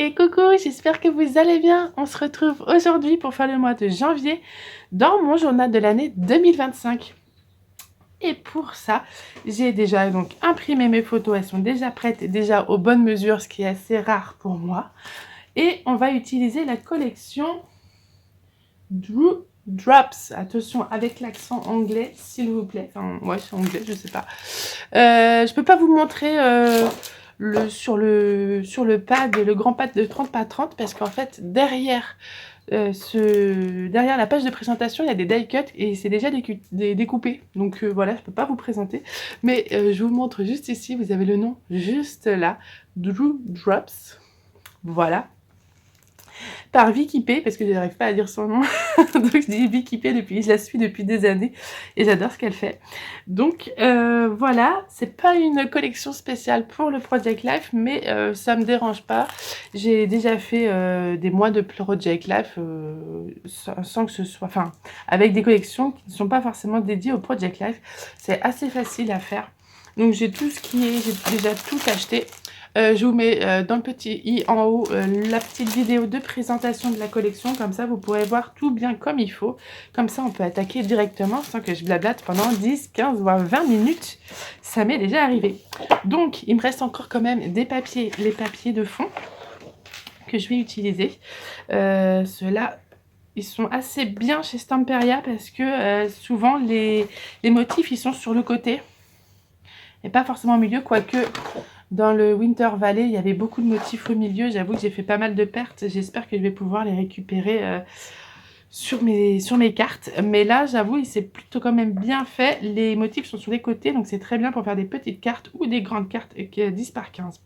Et coucou, j'espère que vous allez bien. On se retrouve aujourd'hui pour faire le mois de janvier dans mon journal de l'année 2025. Et pour ça, j'ai déjà donc imprimé mes photos, elles sont déjà prêtes et déjà aux bonnes mesures, ce qui est assez rare pour moi. Et on va utiliser la collection Drew Drops. Attention avec l'accent anglais, s'il vous plaît. Enfin, ouais, c'est anglais, je sais pas. Je peux pas vous montrer sur le pad, le grand pad de 30 par 30 parce qu'en fait derrière derrière la page de présentation il y a des die cuts et c'est déjà découpé, donc voilà, je peux pas vous présenter, mais je vous montre juste ici, vous avez le nom juste là, Drew Drops, voilà, par Vicky P, parce que je n'arrive pas à dire son nom, donc je dis Vicky P je la suis depuis des années et j'adore ce qu'elle fait. Donc voilà, c'est pas une collection spéciale pour le Project Life, mais ça me dérange pas. J'ai déjà fait des mois de Project Life sans que ce soit, enfin, avec des collections qui ne sont pas forcément dédiées au Project Life. C'est assez facile à faire. Donc j'ai tout ce qui est, j'ai déjà tout acheté. Je vous mets dans le petit i en haut la petite vidéo de présentation de la collection, comme ça vous pourrez voir tout bien comme il faut. Comme ça on peut attaquer directement sans que je blablate pendant 10, 15 voire 20 minutes. Ça m'est déjà arrivé. Donc il me reste encore quand même des papiers, les papiers de fond que je vais utiliser. Ceux-là, ils sont assez bien chez Stamperia parce que souvent les motifs ils sont sur le côté et pas forcément au milieu, quoique dans le Winter Valley, il y avait beaucoup de motifs au milieu. J'avoue que j'ai fait pas mal de pertes. J'espère que je vais pouvoir les récupérer sur mes cartes. Mais là, j'avoue, il s'est plutôt quand même bien fait. Les motifs sont sur les côtés, donc c'est très bien pour faire des petites cartes ou des grandes cartes 10 par 15.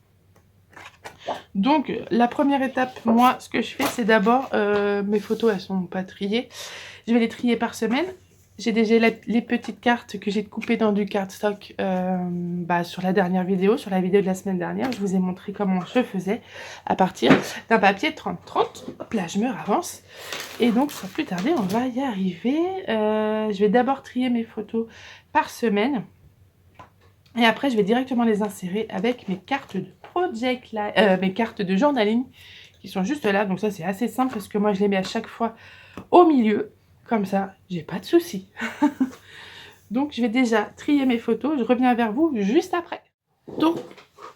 Donc, la première étape, moi, ce que je fais, c'est d'abord, mes photos, elles sont pas triées. Je vais les trier par semaine. J'ai déjà les petites cartes que j'ai coupées dans du cardstock sur la dernière vidéo, sur la vidéo de la semaine dernière. Je vous ai montré comment je faisais à partir d'un papier 30-30. Hop là, je me avance. Et donc, sans plus tarder, on va y arriver. Je vais d'abord trier mes photos par semaine. Et après, je vais directement les insérer avec mes cartes de Project Life, mes cartes de journaling qui sont juste là. Donc ça, c'est assez simple parce que moi, je les mets à chaque fois au milieu. Comme ça, j'ai pas de soucis. Donc, je vais déjà trier mes photos. Je reviens vers vous juste après. Donc,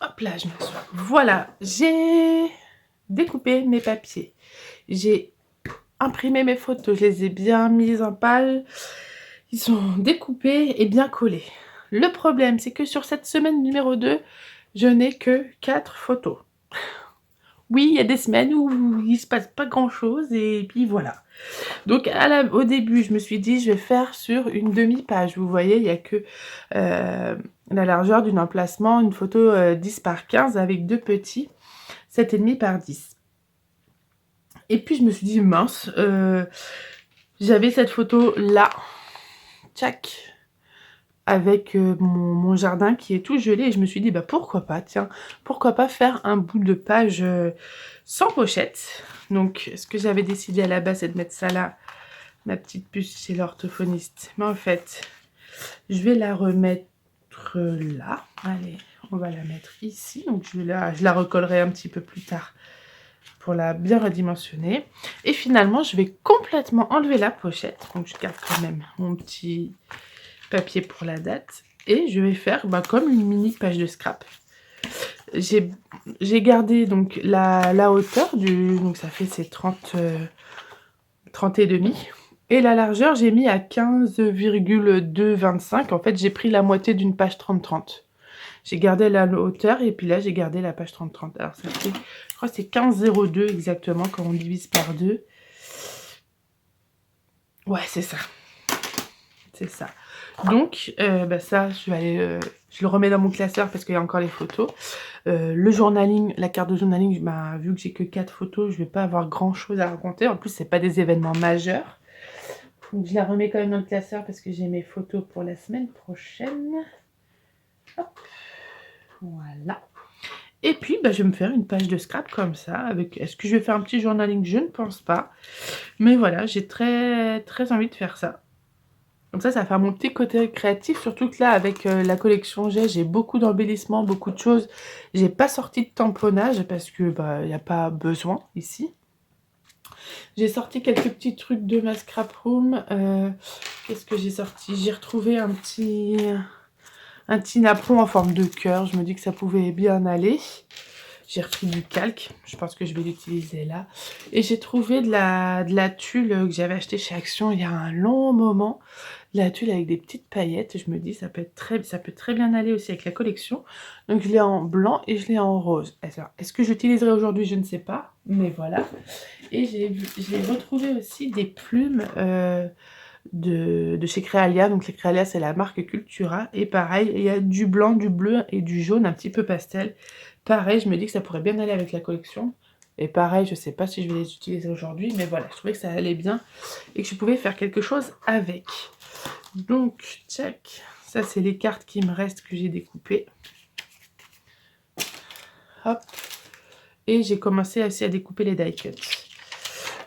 hop là, je m'assois. Voilà, j'ai découpé mes papiers. J'ai imprimé mes photos. Je les ai bien mises en page. Ils sont découpés et bien collés. Le problème, c'est que sur cette semaine numéro 2, je n'ai que 4 photos. Oui, il y a des semaines où il ne se passe pas grand-chose et puis voilà. Donc au début, je me suis dit, je vais faire sur une demi-page. Vous voyez, il n'y a que la largeur d'un emplacement, une photo 10 par 15 avec deux petits 7,5 par 10. Et puis je me suis dit, mince, j'avais cette photo-là, tchac, avec mon jardin qui est tout gelé. Et je me suis dit, bah pourquoi pas, tiens, pourquoi pas faire un bout de page sans pochette. Donc, ce que j'avais décidé à la base, c'est de mettre ça là, ma petite puce chez l'orthophoniste. Mais en fait, je vais la remettre là. Allez, on va la mettre ici. Donc, je la recollerai un petit peu plus tard pour la bien redimensionner. Et finalement, je vais complètement enlever la pochette. Donc, je garde quand même mon petit papier pour la date. Et je vais faire comme une mini page de scrap. J'ai gardé donc la hauteur donc ça fait ces 30 et demi, et la largeur j'ai mis à 15,225. En fait j'ai pris la moitié d'une page 30-30. J'ai gardé la hauteur et puis là j'ai gardé la page 30-30. Alors ça fait, je crois que c'est 15,02 exactement quand on divise par 2. Ouais, c'est ça. C'est ça. Donc, ça, je vais aller, je le remets dans mon classeur parce qu'il y a encore les photos. Le journaling, la carte de journaling, vu que j'ai que 4 photos, je vais pas avoir grand chose à raconter. En plus, c'est pas des événements majeurs. Donc, je la remets quand même dans le classeur parce que j'ai mes photos pour la semaine prochaine. Hop. Voilà. Et puis, je vais me faire une page de scrap comme ça. Est-ce que je vais faire un petit journaling? Je ne pense pas. Mais voilà, j'ai très, très envie de faire ça. Comme ça va faire mon petit côté créatif, surtout que là, avec la collection j'ai beaucoup d'embellissements, beaucoup de choses. J'ai pas sorti de tamponnage parce que bah, y a pas besoin ici. J'ai sorti quelques petits trucs de ma scrap room. Qu'est-ce que j'ai sorti? J'ai retrouvé un petit napperon en forme de cœur. Je me dis que ça pouvait bien aller. J'ai repris du calque, je pense que je vais l'utiliser là. Et j'ai trouvé de la tulle que j'avais acheté chez Action il y a un long moment. De la tulle avec des petites paillettes. Je me dis ça peut très bien aller aussi avec la collection. Donc je l'ai en blanc et je l'ai en rose. Alors, est-ce que j'utiliserai aujourd'hui? Je ne sais pas, mais voilà. Et j'ai retrouvé aussi des plumes de chez Créalia. Donc les Créalia, c'est la marque Cultura. Et pareil, il y a du blanc, du bleu et du jaune, un petit peu pastel. Pareil, je me dis que ça pourrait bien aller avec la collection. Et pareil, je sais pas si je vais les utiliser aujourd'hui, mais voilà, je trouvais que ça allait bien et que je pouvais faire quelque chose avec. Donc, check. Ça, c'est les cartes qui me restent que j'ai découpées. Hop. Et j'ai commencé aussi à découper les die cuts.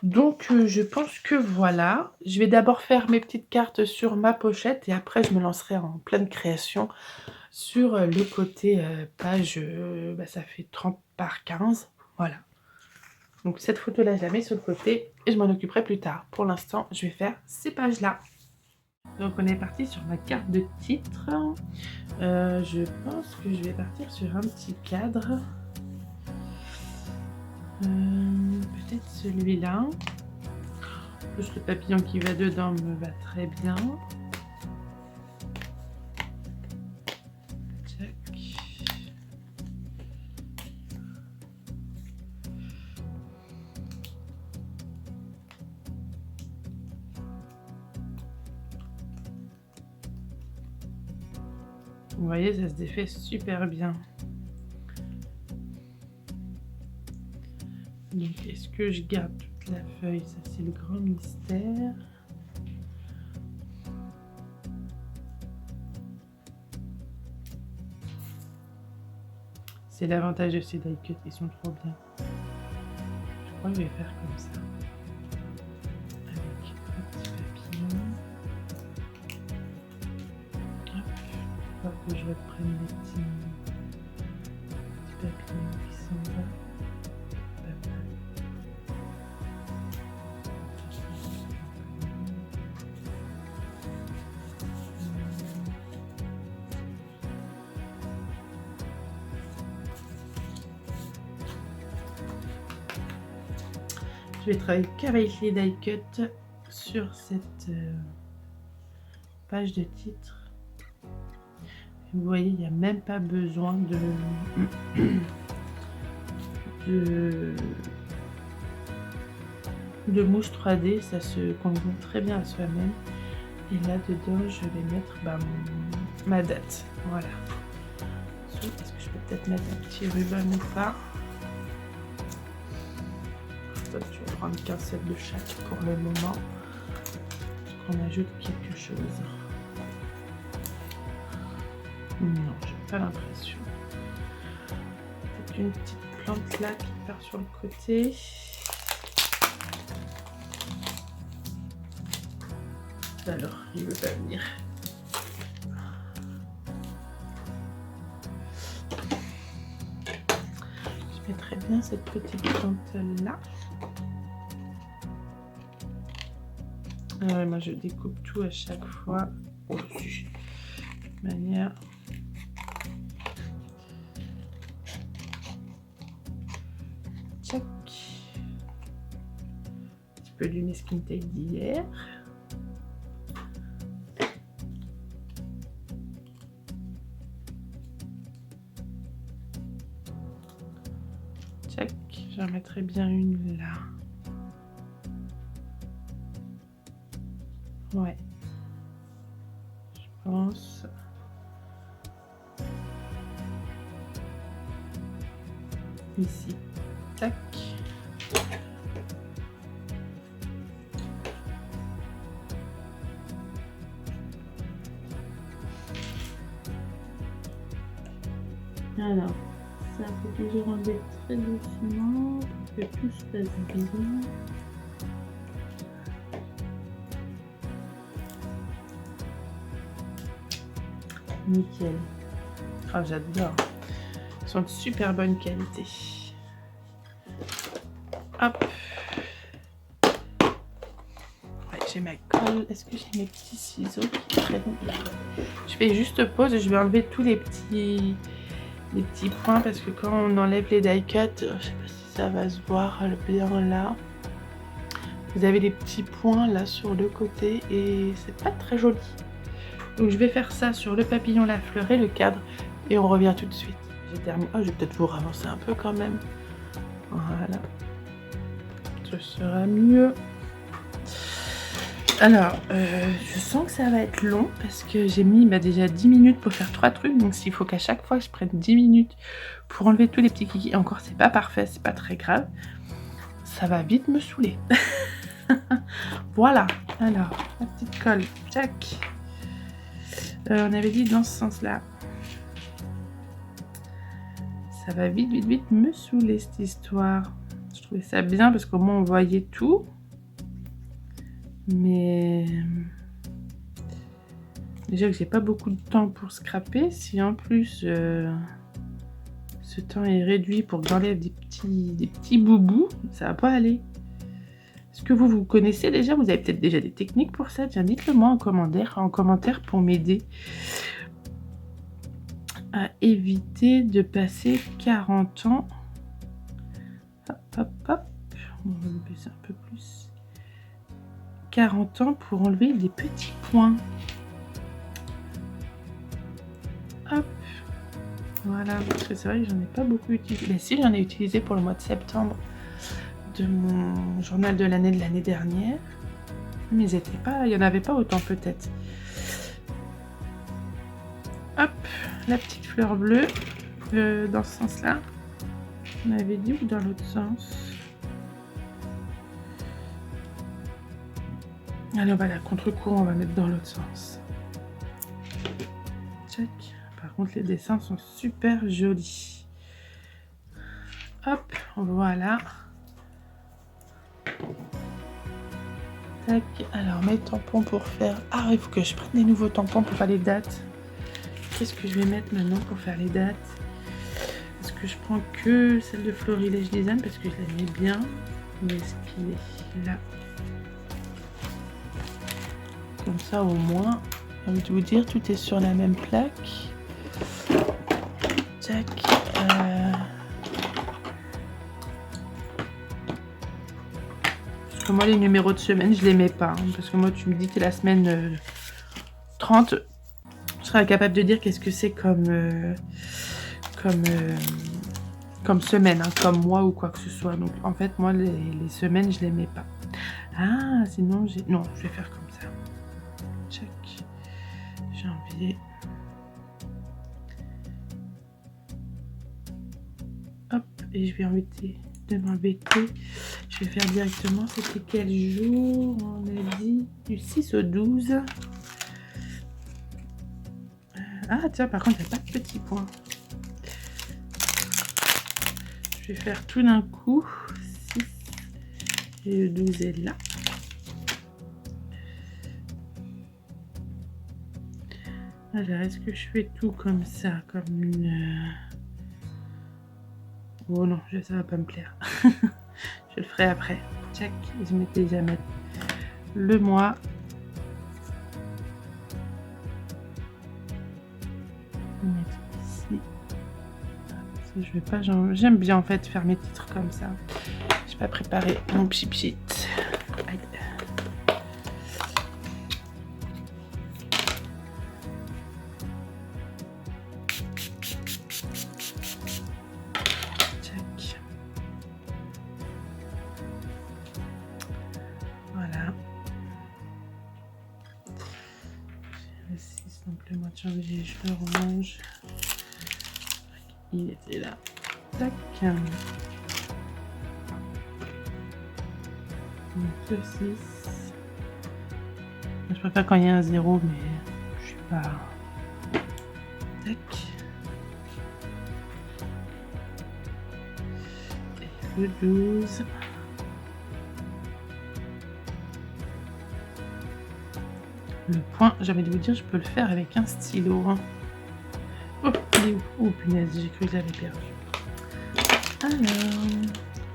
Donc, je pense que voilà. Je vais d'abord faire mes petites cartes sur ma pochette et après, je me lancerai en pleine création sur le côté page. Bah, ça fait 30 par 15. Voilà. Donc, cette photo-là, je la mets sur le côté et je m'en occuperai plus tard. Pour l'instant, je vais faire ces pages-là. Donc, on est parti sur ma carte de titre. Je pense que je vais partir sur un petit cadre. Peut-être celui-là. Plus le papillon qui va dedans me va très bien. Tac. Vous voyez, ça se défait super bien. Donc, est-ce que je garde toute la feuille? Ça, c'est le grand mystère. C'est l'avantage de ces die cuts, ils sont trop bien. Je crois que je vais faire comme ça. Avec un petit papillon. Hop. Il faut que je reprenne les petits papillons qui sont là. Pas mal. Je vais travailler qu'avec les die cuts sur cette page de titre. Vous voyez, il n'y a même pas besoin de mousse 3D, ça se convient très bien à soi-même. Et là dedans, je vais mettre ma date. Voilà. Est-ce que je peux peut-être mettre un petit ruban ou pas? Je vais prendre 15 sets de chaque pour le moment. Est-ce qu'on ajoute quelque chose? Non, j'ai pas l'impression. Peut-être une petite plante là qui part sur le côté. Alors, il veut pas venir. Je mettrai bien cette petite plante là. Moi je découpe tout à chaque fois au-dessus. De toute manière. Tchac. Un petit peu du masking tape d'hier. Tchac. J'en mettrai bien une là. Ouais. Je pense. Ici. Tac. Alors, ça faut toujours enlever très doucement pour que tout se passe bien. nickel. Oh, j'adore. Ils sont de super bonne qualité. Hop. Ouais, j'ai ma colle. Est-ce que j'ai mes petits ciseaux qui traînent là? Je fais juste pause. Je vais enlever tous les petits points parce que quand on enlève les die cuts, je sais pas si ça va se voir bien là. Vous avez des petits points là sur le côté et c'est pas très joli. Donc je vais faire ça sur le papillon, la fleur et le cadre et on revient tout de suite. J'ai terminé. Oh, je vais peut-être vous ravancer un peu quand même. Voilà. Ce sera mieux. Alors, je sens que ça va être long parce que j'ai mis déjà 10 minutes pour faire 3 trucs. Donc s'il faut qu'à chaque fois je prenne 10 minutes pour enlever tous les petits kikis. Et encore, c'est pas parfait, c'est pas très grave. Ça va vite me saouler. Voilà. Alors, la petite colle. Tac. On avait dit dans ce sens-là. Ça va vite me saouler cette histoire. Je trouvais ça bien parce qu'au moins on voyait tout. Mais déjà que j'ai pas beaucoup de temps pour scraper. Si en plus ce temps est réduit pour que j'enlève des petits boubous, ça va pas aller. Est-ce que vous connaissez déjà? Vous avez peut-être déjà des techniques pour ça? Tiens, dites-le moi en commentaire pour m'aider à éviter de passer 40 ans. Hop. On va baisser un peu plus. 40 ans pour enlever des petits points. Hop. Voilà, parce que c'est vrai que j'en ai pas beaucoup utilisé. Mais si, j'en ai utilisé pour le mois de septembre de mon journal de l'année dernière. Mais ils étaient pas, il n'y en avait pas autant peut-être. Hop, la petite fleur bleue dans ce sens-là. On avait dit ou dans l'autre sens? Alors voilà, contre-courant, on va mettre dans l'autre sens. Check. Par contre, les dessins sont super jolis. Hop, voilà. Tac. Alors, mes tampons pour faire... Ah, il faut que je prenne des nouveaux tampons pour faire les dates. Qu'est-ce que je vais mettre maintenant pour faire les dates? Est-ce que je prends que celle de Florilège Design parce que je la mets bien? Mais est-ce qu'il est là? Comme ça, au moins, j'ai envie de vous dire, tout est sur la même plaque. Tac. Parce que moi, les numéros de semaine, je les mets pas. Hein, parce que moi, tu me dis que la semaine 30, je serai capable de dire qu'est-ce que c'est comme semaine, hein, comme mois ou quoi que ce soit. Donc, en fait, moi, les semaines, je les mets pas. Ah, sinon, non, je vais faire comme ça. Check. Janvier. Hop, et je vais embêter de m'embêter. Je vais faire directement, c'était quel jour? On a dit du 6 au 12. Ah tiens, par contre, il n'y a pas de petits points. Je vais faire tout d'un coup. 6 et le 12 est là. Alors, est-ce que je fais tout comme ça, comme une... Oh non, ça va pas me plaire. Je le ferai après. Check, je m'étais déjà mettre le mois. Mettre ici. Je vais pas. J'aime bien en fait faire mes titres comme ça. J'ai pas préparé mon pchit. Aïe. Donc le mois de janvier, je le range. Il était là. Tac. Donc le 6. Je préfère quand il y a un 0, mais je suis pas... Tac. Et le 12. Le point, j'ai envie de vous dire, je peux le faire avec un stylo. Hein. Il est où? Oh punaise, j'ai cru que je l'avais perdu. Alors,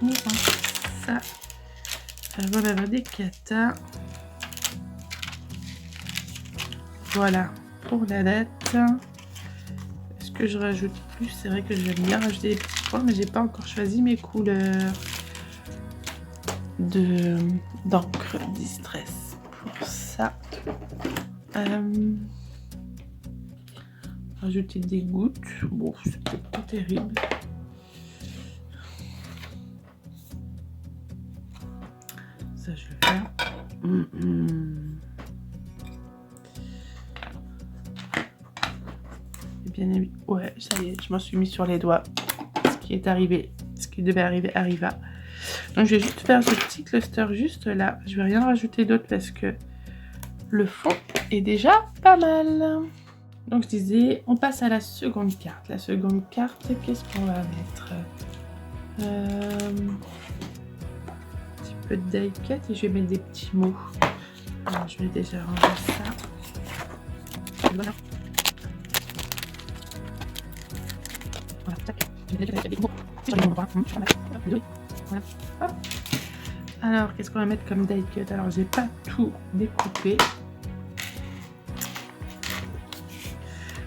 on range ça. Voilà, des katas. Voilà, pour la date. Est-ce que je rajoute plus? C'est vrai que j'aime bien rajouter des petits points, mais j'ai pas encore choisi mes couleurs d'encre Distress. Pour ça, rajouter des gouttes. Bon, c'est peut-être pas terrible. Ça, je vais faire. Et bien évidemment, ouais, ça y est, je m'en suis mis sur les doigts. Ce qui est arrivé, ce qui devait arriver, arriva. Donc, je vais juste faire ce petit cluster juste là. Je vais rien rajouter d'autre parce que le fond est déjà pas mal. Donc, je disais, on passe à la seconde carte. La seconde carte, qu'est-ce qu'on va mettre? Un petit peu de die cut et je vais mettre des petits mots. Alors, je vais déjà ranger ça. Voilà. Voilà, tac. Voilà. Hop. Alors, qu'est-ce qu'on va mettre comme die cut? Alors, j'ai pas tout découpé.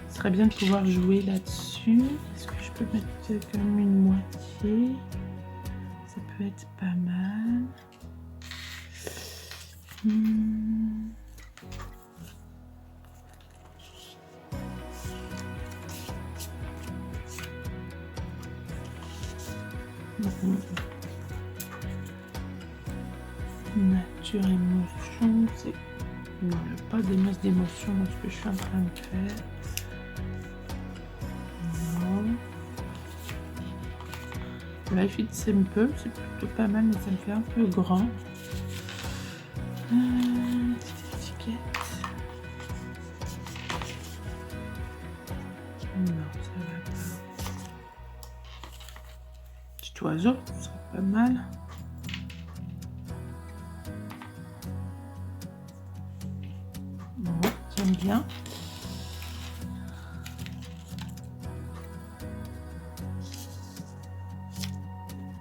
Ce serait bien de pouvoir jouer là-dessus. Est-ce que je peux mettre comme une moitié? Ça peut être pas mal. Nature, émotion, c'est... Non, il n'y a pas des masses d'émotion dans ce que je suis en train de faire. Non. Life It Simple, c'est plutôt pas mal, mais ça me fait un peu grand. Petite étiquette. Non, ça va pas. Petit oiseau, ça serait pas mal. Bon, j'aime bien.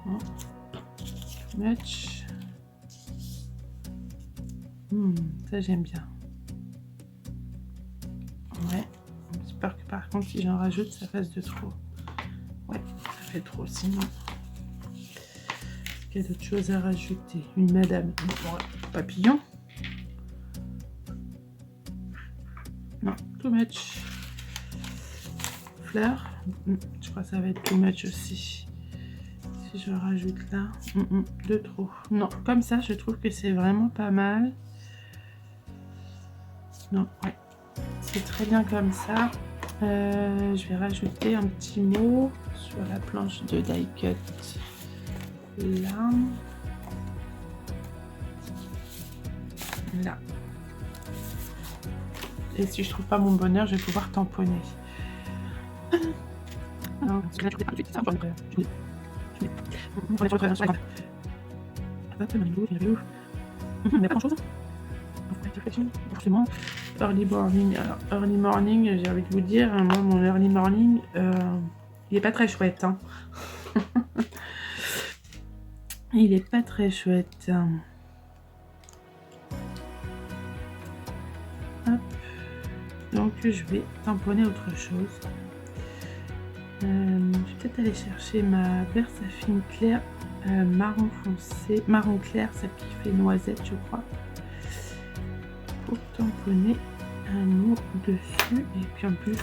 Bon. Match. Ça j'aime bien. Ouais. J'espère que par contre si j'en rajoute ça fasse de trop. Ouais, ça fait trop sinon. Est-ce qu'il y a d'autres choses à rajouter? Une madame. Bon, papillon. Non, too much. Fleur. Je crois que ça va être too much aussi. Si je rajoute là. De trop. Non, comme ça, je trouve que c'est vraiment pas mal. Non, ouais. C'est très bien comme ça. Je vais rajouter un petit mot sur la planche de die cut. Là. Là. Et si je trouve pas mon bonheur, je vais pouvoir tamponner. Alors, il y a pas grand chose. Forcément, early morning. Alors, early morning, j'ai envie de vous dire, moi, mon early morning, il est pas très chouette. Hein. Il est pas très chouette. Hop. Donc, je vais tamponner autre chose. Je vais peut-être aller chercher ma Versafine claire marron foncé, marron clair, celle qui fait noisette, je crois. Pour tamponner un mot dessus. Et puis en plus,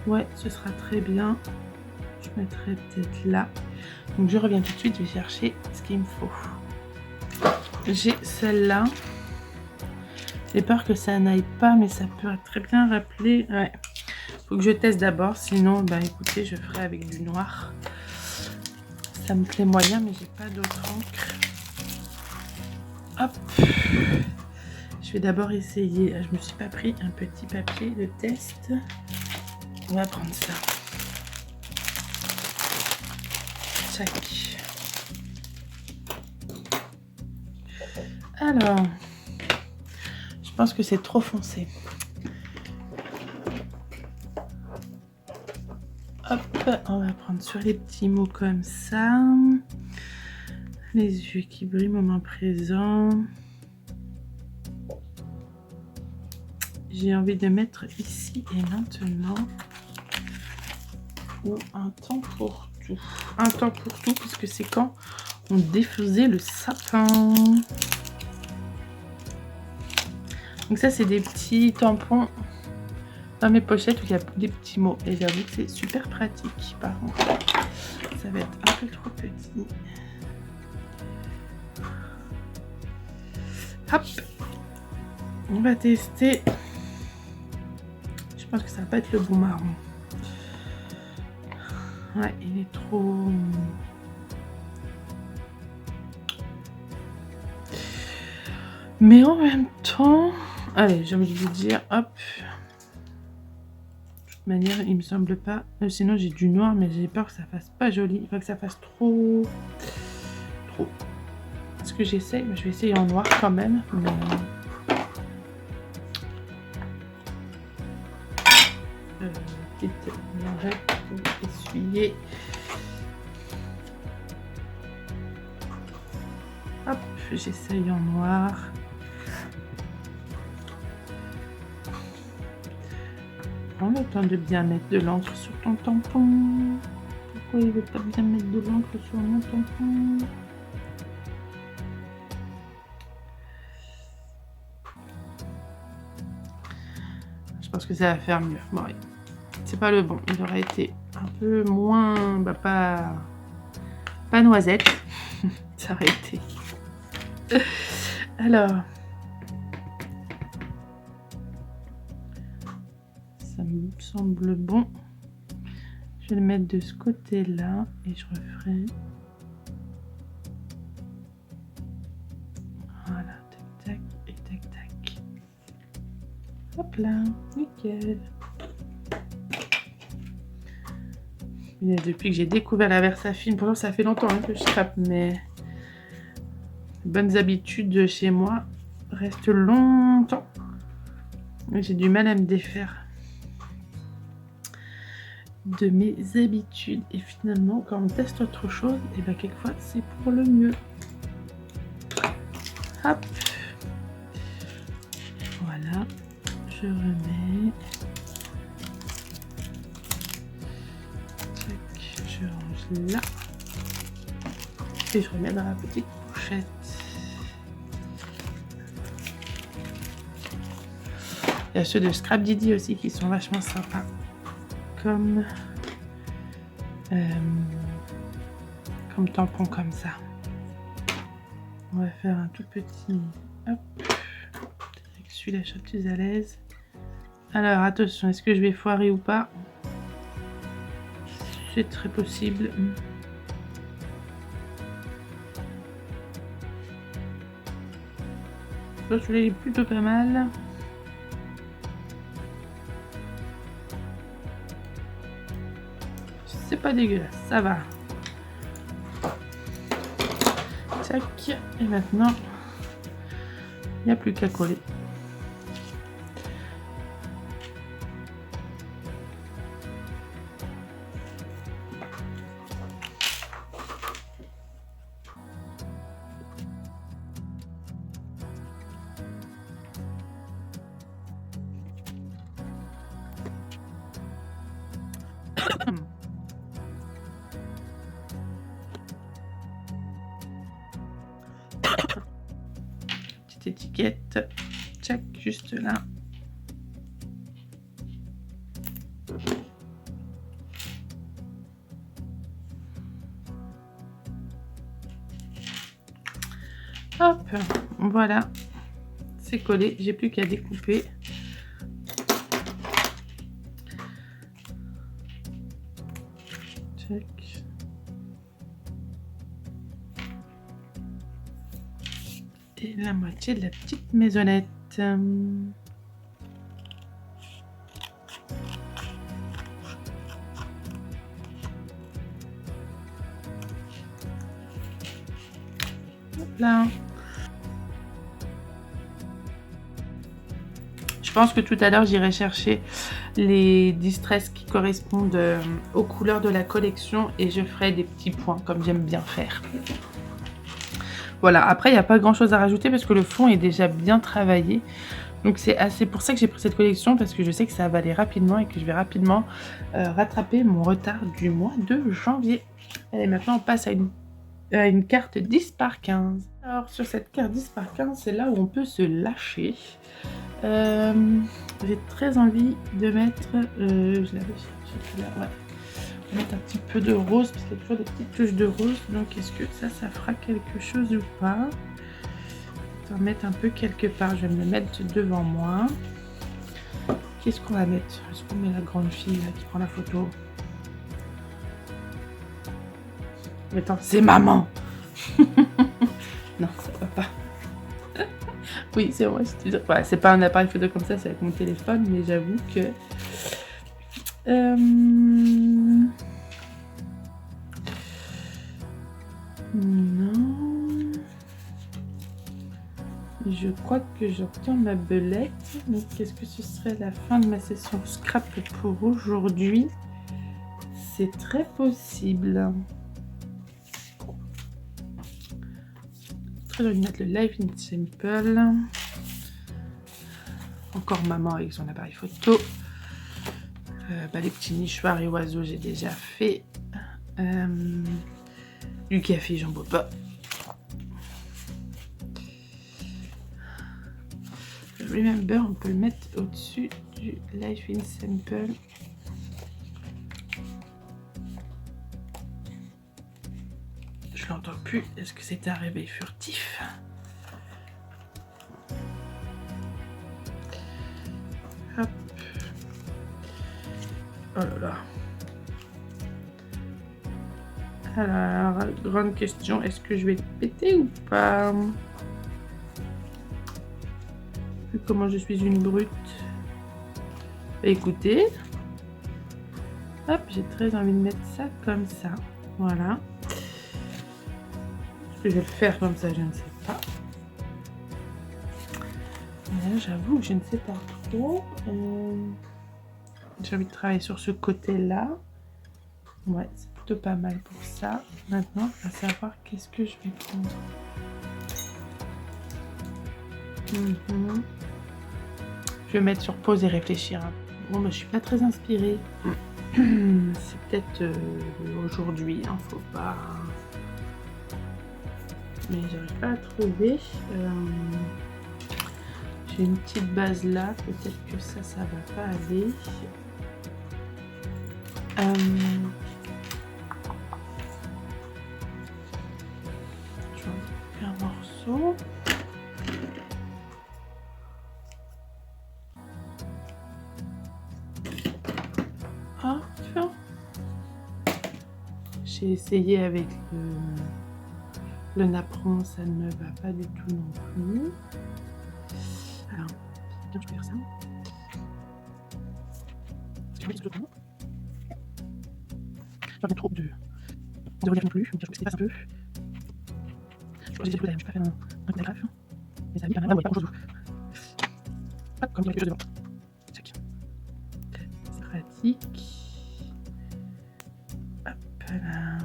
ouais, ce sera très bien. Je mettrai peut-être là. Donc je reviens tout de suite, je vais chercher ce qu'il me faut. J'ai celle-là. J'ai peur que ça n'aille pas, mais ça peut très bien rappeler. Ouais. Faut que je teste d'abord, sinon, bah écoutez, je ferai avec du noir. Ça me plaît moyen, mais j'ai pas d'autre encre. Hop. Je vais d'abord essayer. Je me suis pas pris un petit papier de test. On va prendre ça. Tac. Alors, je pense que c'est trop foncé. on va prendre sur les petits mots comme ça. Les yeux qui brillent, moment présent. J'ai envie de mettre ici et maintenant. Ou un temps pour tout. Un temps pour tout, puisque c'est quand on défaisait le sapin. Donc ça, c'est des petits tampons dans mes pochettes où il y a des petits mots. Et j'avoue que c'est super pratique. Par contre, ça va être un peu trop petit. Hop, on va tester. Je pense que ça va pas être le bon marron. Ouais, il est trop... Mais en même temps... Allez, j'ai envie de vous dire, hop. De toute manière, il me semble pas... Sinon, j'ai du noir, mais j'ai peur que ça fasse pas joli. Il faut que ça fasse trop... Ce que j'essaye, je vais essayer en noir quand même. Mais... petite lingette pour essuyer. Hop, j'essaye en noir. Prends le temps de bien mettre de l'encre sur ton tampon. Pourquoi il veut pas bien mettre de l'encre sur mon tampon? Je pense que ça va faire mieux. Bon, oui. C'est pas le bon. Il aurait été un peu moins... Bah, pas noisette. Ça aurait été... Alors... Ça me semble bon. Je vais le mettre de ce côté-là et je referai... Voilà, tac, tac et tac, tac. Hop là, nickel. Et depuis que j'ai découvert la Versafine, pourtant ça fait longtemps que je scrape, mais les bonnes habitudes chez moi restent longtemps. J'ai du mal à me défaire de mes habitudes. Et finalement, quand on teste autre chose, et bien quelquefois c'est pour le mieux. Hop. Voilà. Je remets. Je range là. Et je remets dans la petite pochette. Il y a ceux de Scrap Didi aussi qui sont vachement sympas. Comme tampon comme ça. On va faire un tout petit. Hop. Avec celui-là, je suis plus à l'aise. Alors attention, est-ce que je vais foirer ou pas? C'est très possible. Là, celui-là est plutôt pas mal. C'est pas dégueulasse, ça va. Tac. Et maintenant, il n'y a plus qu'à coller. Petite étiquette, check juste là. Hop, voilà, c'est collé, j'ai plus qu'à découper. Check. Et la moitié de la petite maisonnette. Hop là. Je pense que tout à l'heure j'irai chercher les distress qui correspondent aux couleurs de la collection et je ferai des petits points comme j'aime bien faire. Voilà, après il n'y a pas grand chose à rajouter parce que le fond est déjà bien travaillé. Donc c'est pour ça que j'ai pris cette collection, parce que je sais que ça va aller rapidement et que je vais rapidement rattraper mon retard du mois de janvier. Allez, maintenant on passe à une carte 10 par 15. Alors sur cette carte 10 par 15, c'est là où on peut se lâcher. J'ai très envie de mettre, je l'avais cherché là, ouais. On va mettre un petit peu de rose, parce qu'il y a toujours des petites touches de rose. Donc est-ce que ça fera quelque chose ou pas? On va mettre un peu quelque part, je vais me le mettre devant moi. Qu'est-ce qu'on va mettre? Est-ce qu'on met la grande fille là, qui prend la photo? Attends, c'est maman. Non, ça va pas. Oui, c'est vrai. Ouais, c'est pas un appareil photo comme ça, c'est avec mon téléphone, mais j'avoue que... Non. Je crois que j'entends ma belette. Mais qu'est-ce que ce serait la fin de ma session scrap pour aujourd'hui? C'est très possible. Très envie de mettre le Life in Simple. Encore maman avec son appareil photo. Les petits nichoirs et oiseaux, j'ai déjà fait. Du café, j'en bois pas. Remember, on peut le mettre au-dessus du Life in Simple. Je l'entends plus. Est-ce que c'est un réveil furtif? Hop. Oh là là. Alors, grande question, est-ce que je vais le péter ou pas? Vu comment je suis une brute. Bah, écoutez. Hop, j'ai très envie de mettre ça comme ça. Voilà. Est-ce que je vais le faire comme ça? Je ne sais pas. Là, j'avoue que je ne sais pas trop. J'ai envie de travailler sur ce côté-là. Ouais, c'est plutôt pas mal pour ça. Maintenant, à savoir qu'est-ce que je vais prendre. Je vais mettre sur pause et réfléchir. Bon, bah, je suis pas très inspirée. C'est peut-être aujourd'hui, hein, faut pas. Mais j'arrive pas à trouver. J'ai une petite base là, peut-être que ça va pas aller. Je vais en faire un morceau. Ah, tiens. J'ai essayé avec le napperon, ça ne va pas du tout non plus. Alors, je peux faire ça. J'en ai trop de relief non plus, je sais pas un peu. Je crois que j'ai pas fait un paragraphe, mais ça a mis quand même pas grand chose. Hop, comme il y a quelque chose devant. Check. C'est pratique. Hop là.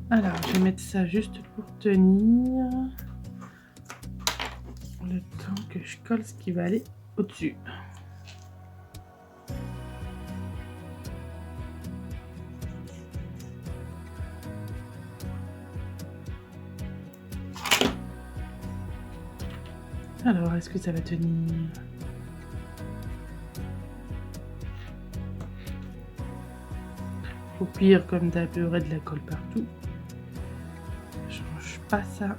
Alors, je vais mettre ça juste pour tenir le temps que je colle ce qui va aller au-dessus. Alors, est-ce que ça va tenir? Au pire, comme d'hab, il y aurait de la colle partout. Je change pas ça.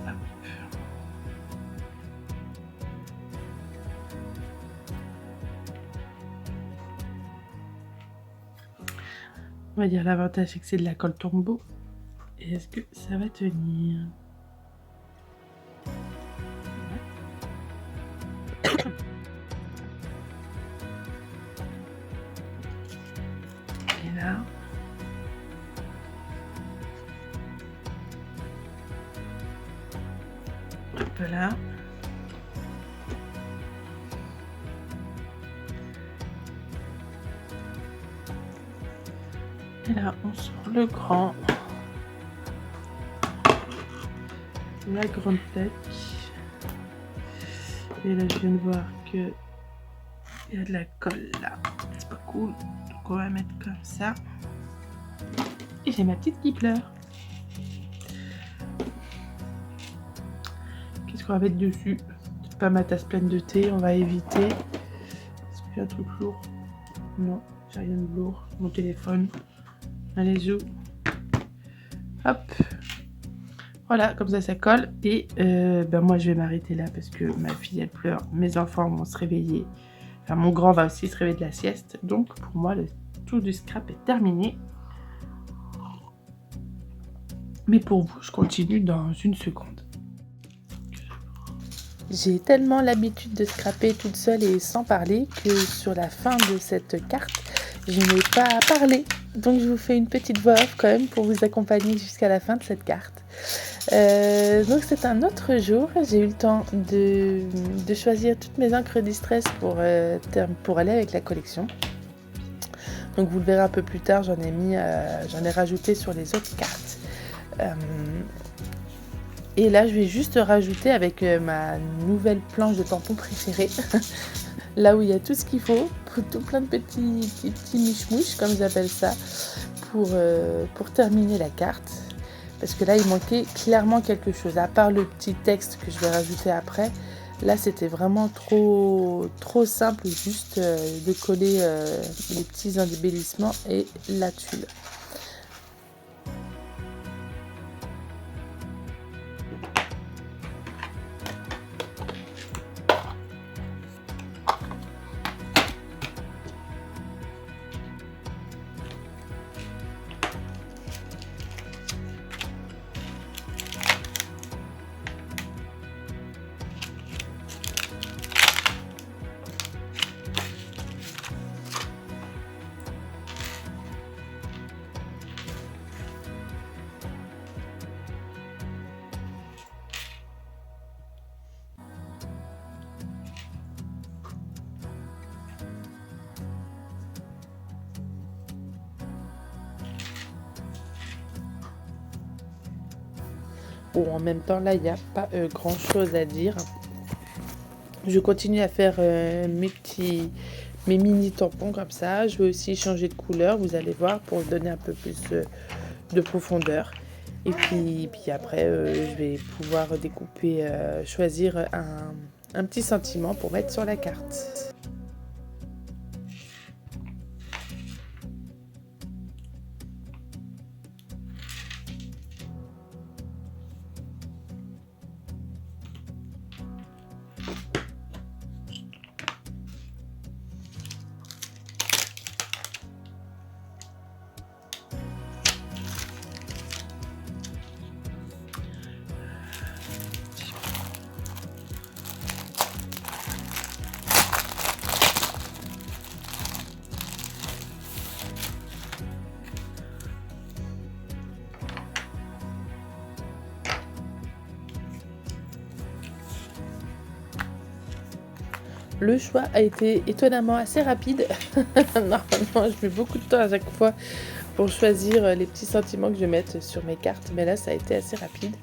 Hop. On va dire l'avantage, c'est que c'est de la colle tombeau. Et est-ce que ça va tenir? Et là. Voilà. Et là, on sort le grand. La grande plaque. Et là, je viens de voir que il y a de la colle là. C'est pas cool. Donc, on va mettre comme ça. Et j'ai ma petite qui pleure. Qu'est-ce qu'on va mettre dessus? C'est pas ma tasse pleine de thé, on va éviter. Est-ce qu'il y a un truc lourd? Non, j'ai rien de lourd. Mon téléphone. Allez, zou. Hop. Voilà, comme ça colle. Et moi, je vais m'arrêter là parce que ma fille, elle pleure. Mes enfants vont se réveiller. Enfin, mon grand va aussi se réveiller de la sieste. Donc, pour moi, le tour du scrap est terminé. Mais pour vous, je continue dans une seconde. J'ai tellement l'habitude de scraper toute seule et sans parler que sur la fin de cette carte, je n'ai pas parlé. Donc, je vous fais une petite voix off quand même pour vous accompagner jusqu'à la fin de cette carte. Donc c'est un autre jour, j'ai eu le temps de choisir toutes mes encres distress pour aller avec la collection. Donc vous le verrez un peu plus tard, j'en ai rajouté sur les autres cartes. Et là je vais juste rajouter avec ma nouvelle planche de tampons préférée, là où il y a tout ce qu'il faut, tout plein de petits miche-mouches comme j'appelle ça, pour terminer la carte. Parce que là, il manquait clairement quelque chose. À part le petit texte que je vais rajouter après, là, c'était vraiment trop simple juste de coller les petits embellissements et la tuile. Bon, en même temps, là, il n'y a pas grand chose à dire. Je continue à faire mes mini tampons comme ça. Je vais aussi changer de couleur, vous allez voir, pour donner un peu plus de profondeur. Et puis après, je vais pouvoir découper, choisir un petit sentiment pour mettre sur la carte. Le choix a été étonnamment assez rapide. Normalement, je mets beaucoup de temps à chaque fois pour choisir les petits sentiments que je vais mettre sur mes cartes. Mais là, ça a été assez rapide.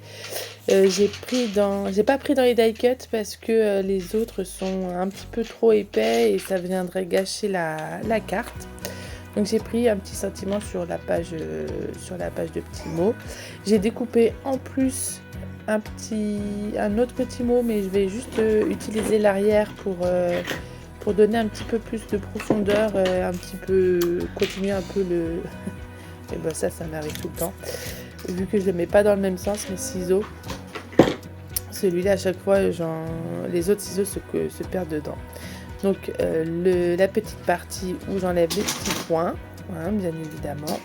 J'ai pas pris dans les die cut parce que les autres sont un petit peu trop épais et ça viendrait gâcher la carte. Donc j'ai pris un petit sentiment sur la page de petits mots. J'ai découpé en plus un autre petit mot, mais je vais juste utiliser l'arrière pour donner un petit peu plus de profondeur, continuer un peu le... Et ben ça m'arrive tout le temps. Vu que je ne le mets pas dans le même sens, mes ciseaux, celui-là à chaque fois, les autres ciseaux se perdent dedans. Donc la petite partie où j'enlève les petits points, hein, bien évidemment.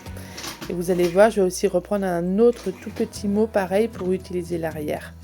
Et vous allez voir, je vais aussi reprendre un autre tout petit mot pareil pour utiliser l'arrière.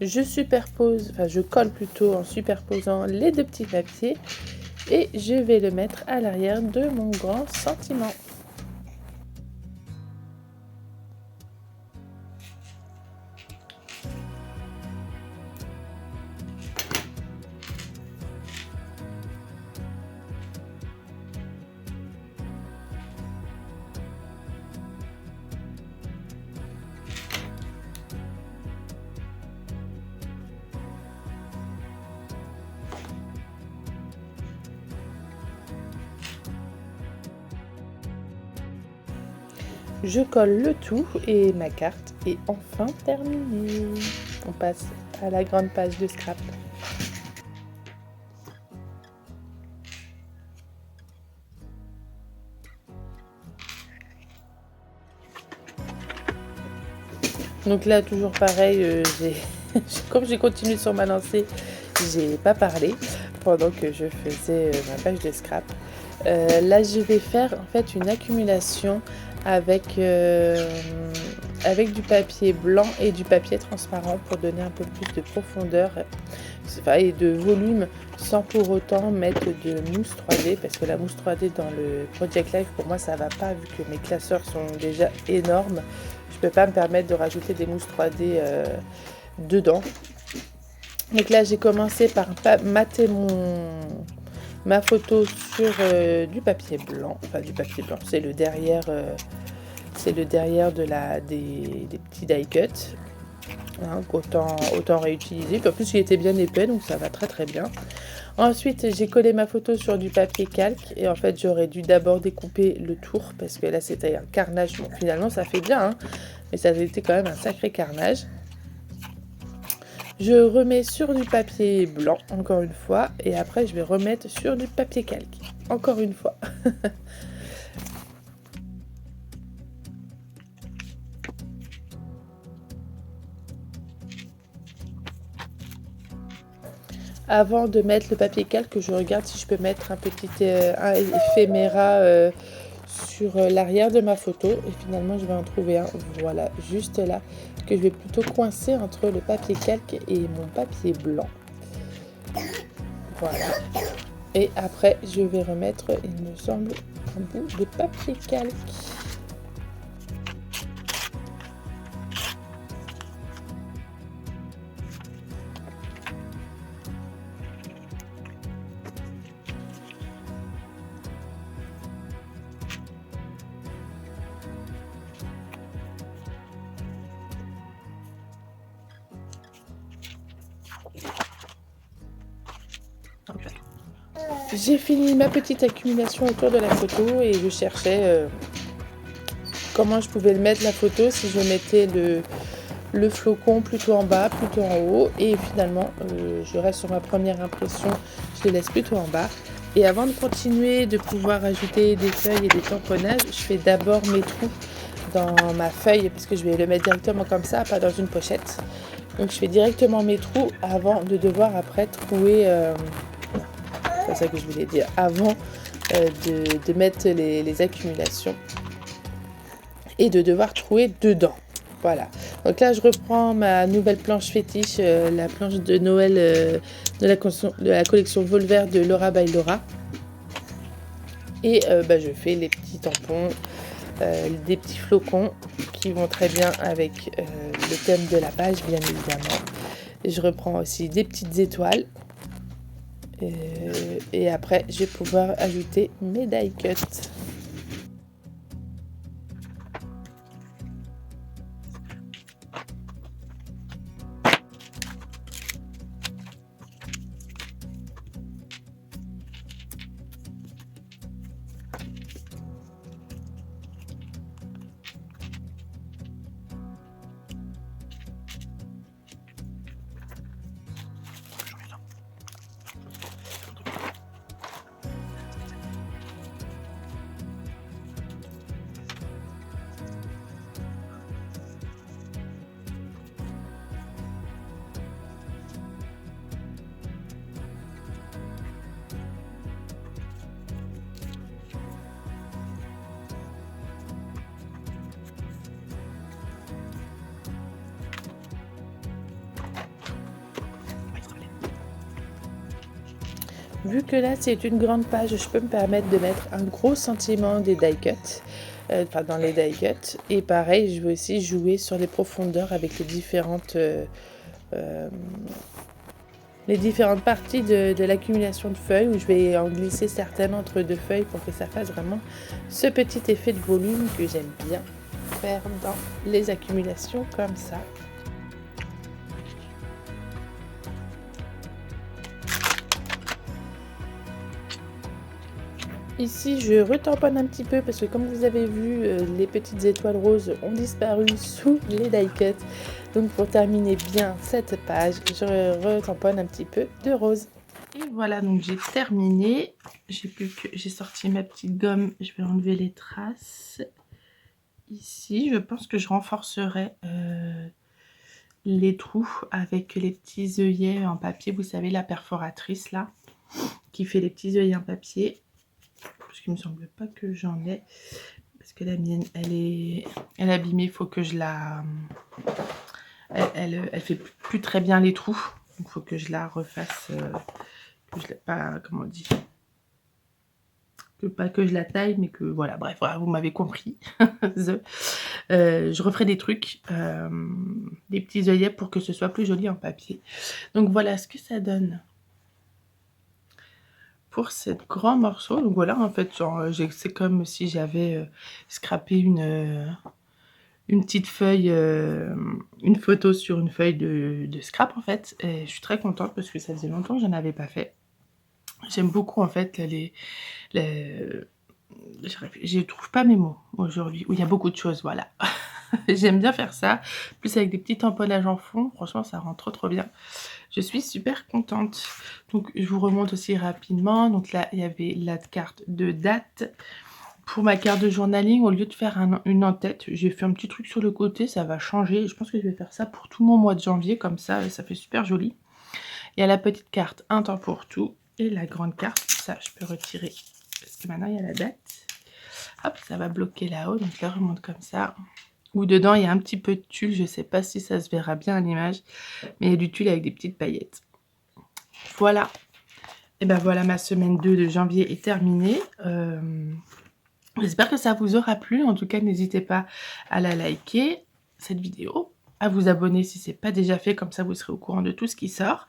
Je superpose, enfin je colle plutôt en superposant les deux petits papiers et je vais le mettre à l'arrière de mon grand sentiment. Je colle le tout et ma carte est enfin terminée. On passe à la grande page de scrap. Donc là, toujours pareil, comme j'ai continué sur ma lancée, j'ai pas parlé pendant que je faisais ma page de scrap. Là, je vais faire en fait une accumulation avec du papier blanc et du papier transparent pour donner un peu plus de profondeur et de volume sans pour autant mettre de mousse 3D parce que la mousse 3D dans le Project Life pour moi ça va pas vu que mes classeurs sont déjà énormes. Je peux pas me permettre de rajouter des mousses 3D dedans. Donc là j'ai commencé par mater ma photo sur du papier blanc, enfin du papier blanc, c'est le derrière des petits die cuts, hein, autant réutiliser. Puis en plus il était bien épais donc ça va très très bien. Ensuite j'ai collé ma photo sur du papier calque et en fait j'aurais dû d'abord découper le tour parce que là c'était un carnage. Bon finalement ça fait bien hein, mais ça a été quand même un sacré carnage. Je remets sur du papier blanc, encore une fois, et après je vais remettre sur du papier calque, encore une fois. Avant de mettre le papier calque, je regarde si je peux mettre un petit éphéméra sur l'arrière de ma photo. Et finalement, je vais en trouver un, voilà, juste là, que je vais plutôt coincer entre le papier calque et mon papier blanc. Voilà. Et après, je vais remettre, il me semble, un bout de papier calque. J'ai fini ma petite accumulation autour de la photo et je cherchais comment je pouvais le mettre la photo, si je mettais le flocon plutôt en bas, plutôt en haut. Et finalement, je reste sur ma première impression, je le laisse plutôt en bas. Et avant de continuer, de pouvoir ajouter des feuilles et des tamponnages, je fais d'abord mes trous dans ma feuille parce que je vais le mettre directement comme ça, pas dans une pochette. Donc je fais directement mes trous avant de devoir après trouer... c'est ça que je voulais dire, avant de mettre les accumulations et de devoir trouver dedans. Voilà. Donc là, je reprends ma nouvelle planche fétiche, la planche de Noël de la collection Volver de Laura by Laura. Et je fais les petits tampons, des petits flocons qui vont très bien avec le thème de la page, bien évidemment. Et je reprends aussi des petites étoiles. Et après, je vais pouvoir ajouter mes die cuts. vu que là c'est une grande page, je peux me permettre de mettre un gros sentiment des die cuts, enfin dans les die cuts. Et pareil, je vais aussi jouer sur les profondeurs avec les différentes parties de l'accumulation de feuilles, où je vais en glisser certaines entre deux feuilles pour que ça fasse vraiment ce petit effet de volume que j'aime bien faire dans les accumulations comme ça. Ici, je retamponne un petit peu parce que comme vous avez vu, les petites étoiles roses ont disparu sous les die cuts. Donc pour terminer bien cette page, je retamponne un petit peu de rose. Et voilà, donc j'ai terminé. J'ai sorti ma petite gomme. Je vais enlever les traces. Ici, je pense que je renforcerai les trous avec les petits œillets en papier. Vous savez, la perforatrice là, qui fait les petits œillets en papier. Parce qu'il me semble pas que j'en ai. Parce que la mienne, elle est abîmée. Il faut que je la... Elle fait plus très bien les trous. Donc il faut que je la refasse... pas, comment on dit, pas que je la taille, mais que voilà, bref, voilà, vous m'avez compris. Je referai des trucs, des petits œillets pour que ce soit plus joli en papier. Donc voilà ce que ça donne pour ce grand morceau. Donc voilà, en fait, c'est comme si j'avais scrappé une petite feuille, une photo sur une feuille de scrap en fait. Et je suis très contente parce que ça faisait longtemps que je n'en avais pas fait. J'aime beaucoup en fait je trouve pas mes mots aujourd'hui, où il y a beaucoup de choses, voilà. J'aime bien faire ça, plus avec des petits tamponnages en fond, franchement ça rend trop bien. Je suis super contente. Donc je vous remonte aussi rapidement. Donc là il y avait la carte de date. Pour ma carte de journaling, au lieu de faire une en-tête, j'ai fait un petit truc sur le côté, ça va changer. Je pense que je vais faire ça pour tout mon mois de janvier, comme ça fait super joli. Il y a la petite carte un temps pour tout et la grande carte, ça je peux retirer parce que maintenant il y a la date. Hop, ça va bloquer là-haut, donc je la remonte comme ça. Où dedans il y a un petit peu de tulle, je sais pas si ça se verra bien à l'image, mais il y a du tulle avec des petites paillettes. Voilà. Et ben voilà, ma semaine 2 de janvier est terminée. J'espère que ça vous aura plu. En tout cas, n'hésitez pas à la liker, cette vidéo, à vous abonner si ce n'est pas déjà fait, comme ça vous serez au courant de tout ce qui sort.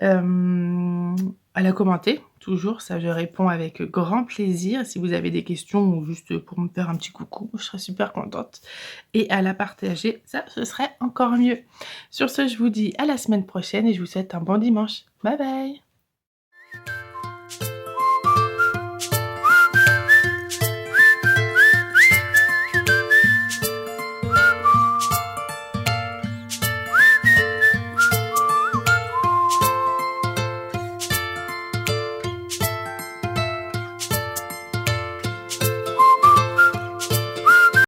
À la commenter, toujours, ça je réponds avec grand plaisir. Si vous avez des questions ou juste pour me faire un petit coucou, je serais super contente. Et à la partager, ça ce serait encore mieux. Sur ce, je vous dis à la semaine prochaine et je vous souhaite un bon dimanche. Bye bye!